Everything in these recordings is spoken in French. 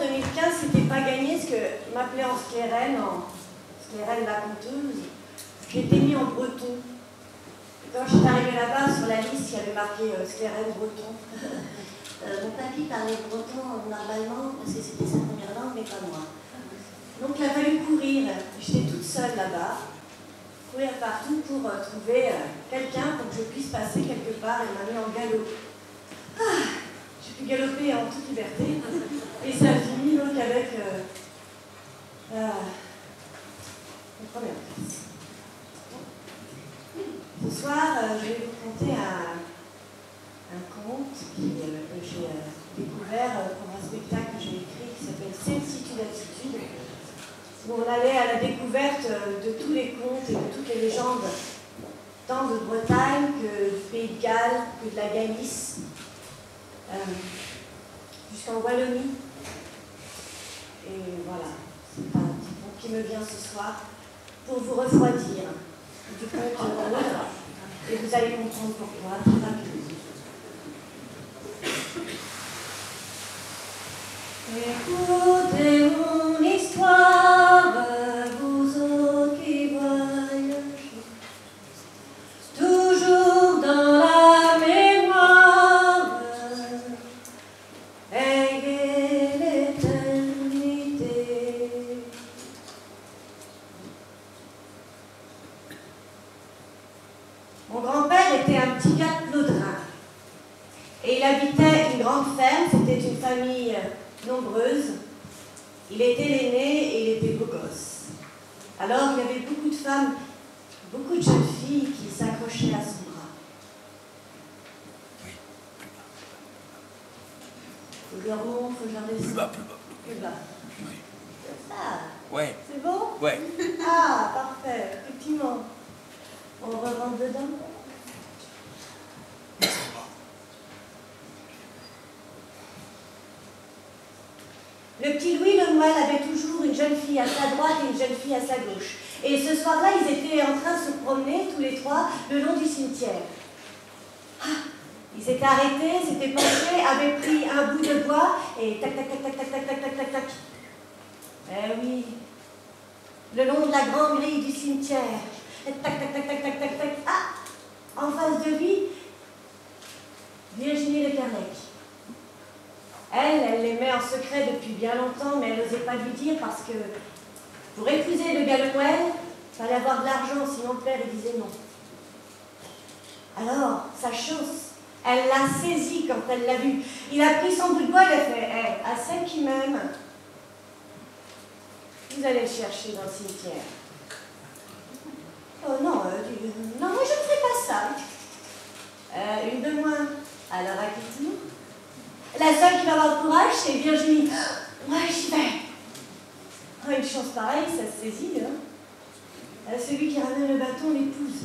2015, c'était pas gagné, parce que m'appelant Sclérène la conteuse, j'étais mis en breton. Quand je suis arrivée là-bas, sur la liste, il y avait marqué Sclérène breton. Mon papy parlait breton normalement, parce que c'était sa première langue, mais pas moi. Donc il a fallu courir. J'étais toute seule là-bas, courir partout pour trouver quelqu'un pour que je puisse passer quelque part. Il m'a mis en galop. J'ai pu galoper en toute liberté. Et ça a fini donc avec la première place. Ce soir, je vais vous conter un conte que j'ai découvert pour un spectacle que j'ai écrit qui s'appelle Cécitude-Attitude, où on allait à la découverte de tous les contes et de toutes les légendes, tant de Bretagne que du Pays de Galles, que de la Galice, jusqu'en Wallonie. Et voilà, c'est un petit conte qui me vient ce soir pour vous refroidir du conte drôle, et vous allez comprendre pourquoi très rapidement. Écoutez mon histoire, vous autres qui voyagez, toujours dans la mémoire, ayez l'éternité. Mon grand-père était un petit gars de Plodrin, et il habitait une grande ferme, c'était une famille nombreuse. Il était l'aîné et il était beau gosse. Alors il y avait beaucoup de femmes, beaucoup de jeunes filles qui s'accrochaient à son bras. Faut que je leur montre, faut que je leur descende. Plus bas. C'est ça. Ouais. C'est bon? Ouais. Ah, parfait, effectivement. On rentre dedans. Le petit Louis Lemoine avait toujours une jeune fille à sa droite et une jeune fille à sa gauche. Et ce soir-là, ils étaient en train de se promener, tous les trois, le long du cimetière. Ils s'étaient arrêtés, s'étaient penchés, avaient pris un bout de bois et tac, tac, tac, tac, tac, tac, tac, tac, tac, tac. Eh oui, le long de la grande grille du cimetière. Tac, tac, tac, tac, tac, tac, tac. Ah, en face de lui, Virginie Le Kernec. Elle l'aimait en secret depuis bien longtemps, mais elle n'osait pas lui dire parce que pour épouser le Gallois, il fallait avoir de l'argent, sinon le père il disait non. Alors, sa chance, elle l'a saisi quand elle l'a vu. Il a pris son bout de bois, il a fait à celle qui m'aime, vous allez le chercher dans le cimetière. Oh non, non, moi je ne ferai pas ça. Une de moins. Alors à qui tour? La seule qui va avoir le courage, c'est Virginie. Ouais, j'y vais. Oh, une chance pareille, ça se saisit. Hein. Celui qui ramène le bâton l'épouse.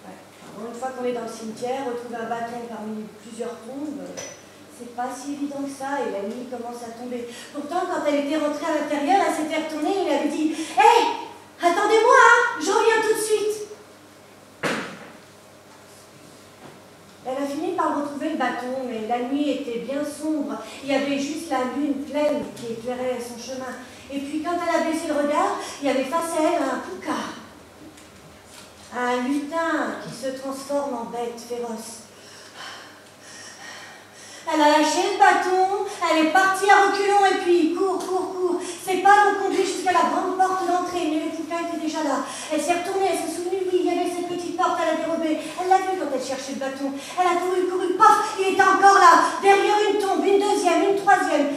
Ouais. Alors, une fois qu'on est dans le cimetière, retrouver un bâton parmi plusieurs tombes, c'est pas si évident que ça, et la nuit commence à tomber. Pourtant, quand elle était rentrée à l'intérieur, elle s'était retournée et elle avait dit « Hé, attendez-moi, hein, je reviens tout de suite !» Elle a fini par retrouver le bâton, mais la nuit était bien sombre. Il y avait juste la lune pleine qui éclairait son chemin. Et puis quand elle a baissé le regard, il y avait face à elle un pouca. Un lutin qui se transforme en bête féroce. Elle a lâché le bâton, elle est partie à reculons et puis court. Ses pas l'ont conduit jusqu'à la grande porte d'entrée, mais le pouca était déjà là. Elle s'est retournée, elle s'est souvenue, oui, il y avait cette petite porte à la dérobée. Elle l'a vu quand elle cherchait le bâton. Elle a couru, paf, il était encore là, derrière une tombe, une deuxième, une troisième.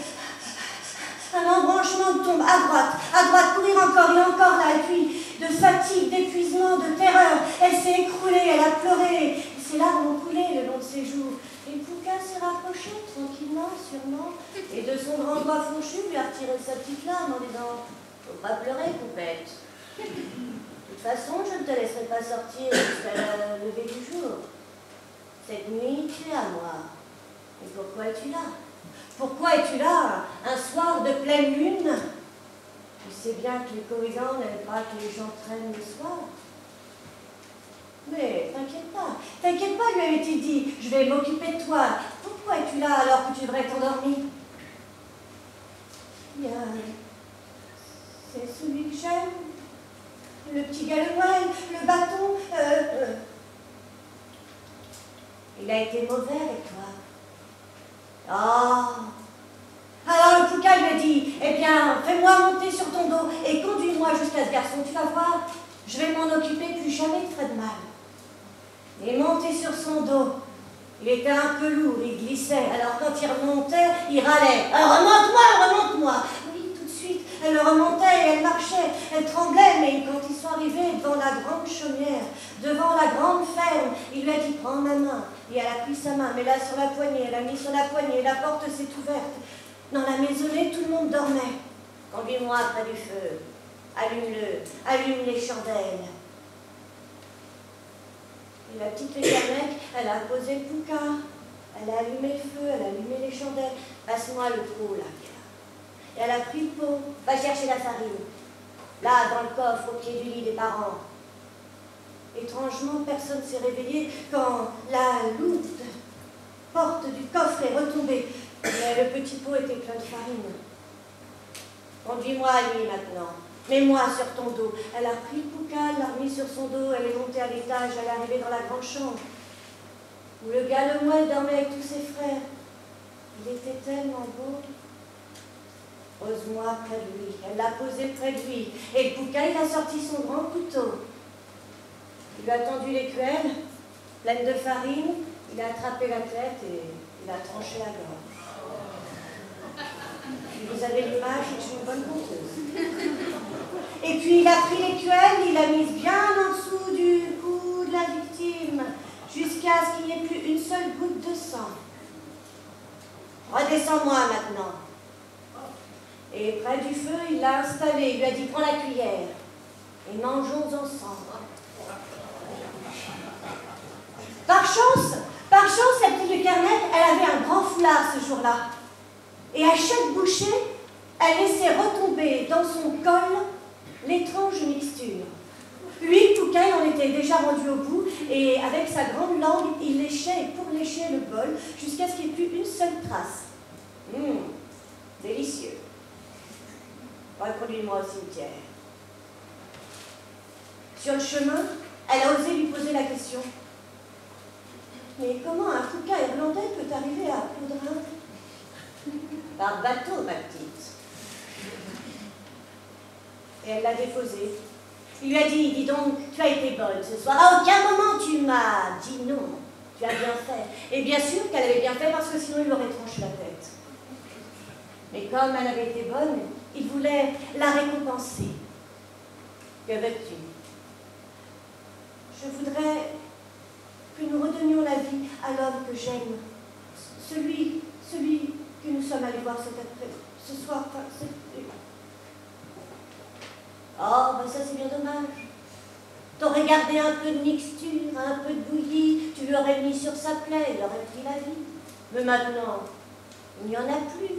Un embranchement de tombe, à droite, courir encore, il est encore là, et puis de fatigue, d'épuisement, de terreur, elle s'est écroulée, elle a pleuré. Ses larmes ont coulé le long de ses joues. Et le pouca s'est rapproché, tranquillement, sûrement, et de son grand doigt fourchu, lui a retiré sa petite larme en disant « Faut pas pleurer, poupette. De toute façon, je ne te laisserai pas sortir jusqu'à la levée du jour. Cette nuit, tu es à moi. Et pourquoi es-tu là? Pourquoi es-tu là, un soir de pleine lune? Tu sais bien que les cohésans n'aiment pas que les gens traînent le soir. Mais t'inquiète pas, lui avait-il dit, je vais m'occuper de toi. Pourquoi es-tu là alors que tu devrais t'endormir? j'aime. Le petit galonouel, le bâton, il a été mauvais avec toi. Oh. Alors le Pouka lui a dit, eh bien, fais-moi monter sur ton dos et conduis-moi jusqu'à ce garçon, tu vas voir, je vais m'en occuper, plus jamais de ferai de mal. Et monté sur son dos, il était un peu lourd, il glissait, alors quand il remontait, il râlait. Remonte-moi, remonte-moi. Oui, tout de suite, elle le remontait et elle marchait, elle tremblait, mais quand ils sont arrivés devant la grande chaumière, devant la grande ferme, il lui a dit, prends ma main. Et elle a pris sa main, mais là sur la poignée, elle a mis sur la poignée, la porte s'est ouverte. Dans la maisonnée, tout le monde dormait. Conduis-moi près du feu, allume-le, allume les chandelles. Et la petite Lécanec, elle a posé le Pouka, elle a allumé le feu, elle a allumé les chandelles. Passe-moi le pot, là. Et elle a pris le pot, va chercher la farine. Là, dans le coffre, au pied du lit des parents. Étrangement, personne ne s'est réveillé quand la lourde porte du coffre est retombée. Mais le petit pot était plein de farine. Conduis-moi à lui maintenant. Mets-moi sur ton dos. Elle a pris le Pouka, l'a remis sur son dos, elle est montée à l'étage, elle est arrivée dans la grande chambre, où le galonouel dormait avec tous ses frères. Il était tellement beau. Pose-moi près de lui. Elle l'a posé près de lui. Et le Pouka, il a sorti son grand couteau. Il lui a tendu l'écuelle, pleine de farine, il a attrapé la tête et il a tranché la gorge. Vous avez l'image, je suis une bonne conteuse. Et puis il a pris l'écuelle, il l'a mise bien en dessous du cou de la victime, jusqu'à ce qu'il n'y ait plus une seule goutte de sang. Redescends-moi maintenant. Et près du feu, il l'a installé, il lui a dit, prends la cuillère et mangeons ensemble. Par chance, la petite Lécanec, elle avait un grand foulard ce jour-là. Et à chaque bouchée, elle laissait retomber dans son col l'étrange mixture. Lui, Pouka, il en était déjà rendu au bout, et avec sa grande langue, il léchait, et pour lécher le bol, jusqu'à ce qu'il n'y ait plus une seule trace. Délicieux. Reconduis-moi au cimetière. Sur le chemin, elle a osé lui poser la question. Mais comment un Pouka irlandais peut arriver à Poudrin? Par bateau, ma petite. Et elle l'a déposé. Il lui a dit, dis donc, tu as été bonne ce soir. À aucun moment tu m'as dit non. Tu as bien fait. Et bien sûr qu'elle avait bien fait parce que sinon il aurait tranché la tête. Mais comme elle avait été bonne, il voulait la récompenser. Que veux-tu? Je voudrais que nous redonnions la vie à l'homme que j'aime. Celui que nous sommes allés voir ce soir. Oh, ben ça c'est bien dommage. T'aurais gardé un peu de mixture, un peu de bouillie, tu l'aurais mis sur sa plaie, il aurait pris la vie. Mais maintenant, il n'y en a plus.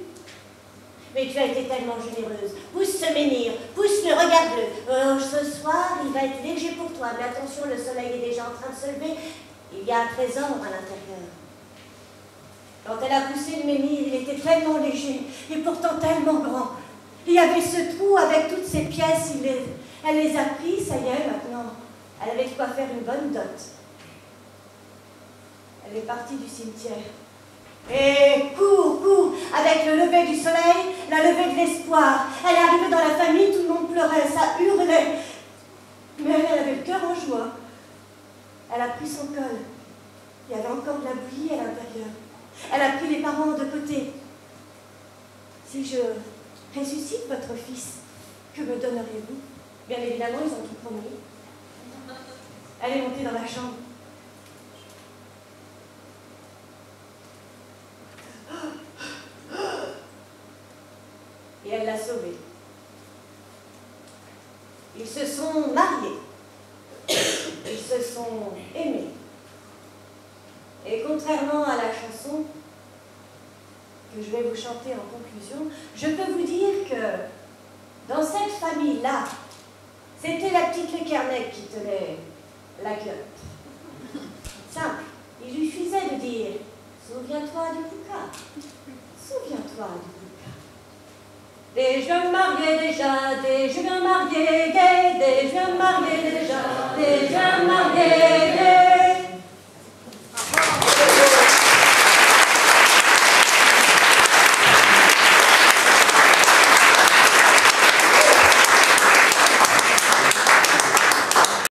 Mais tu as été tellement généreuse. Pousse ce menhir, pousse-le, regarde-le. Ce soir, il va être léger pour toi. Mais attention, le soleil est déjà en train de se lever. Il y a un trésor à l'intérieur. Quand elle a poussé le menhir, il était tellement léger et pourtant tellement grand. Il y avait ce trou avec toutes ces pièces. Elle les a prises, ça y est, maintenant. Elle avait de quoi faire une bonne dot. Elle est partie du cimetière. Et cours, avec le lever du soleil, la levée de l'espoir. Elle est arrivée dans la famille, tout le monde pleurait, ça hurlait. Mais elle avait le cœur en joie. Elle a pris son col. Il y avait encore de la bouillie à l'intérieur. Elle a pris les parents de côté. Si je ressuscite votre fils, que me donneriez-vous? Bien évidemment, ils ont tout promis. Elle est montée dans la chambre. Et elle l'a sauvé. Ils se sont mariés. Ils se sont aimés. Et contrairement à la chanson que je vais vous chanter en conclusion, je peux vous dire que dans cette famille-là, c'était la petite Lécanec qui tenait la gueule. Simple. Il lui suffisait de dire « Souviens-toi du Pouka. Souviens-toi du Pouka. » Des jeunes mariés déjà, des jeunes mariés gays.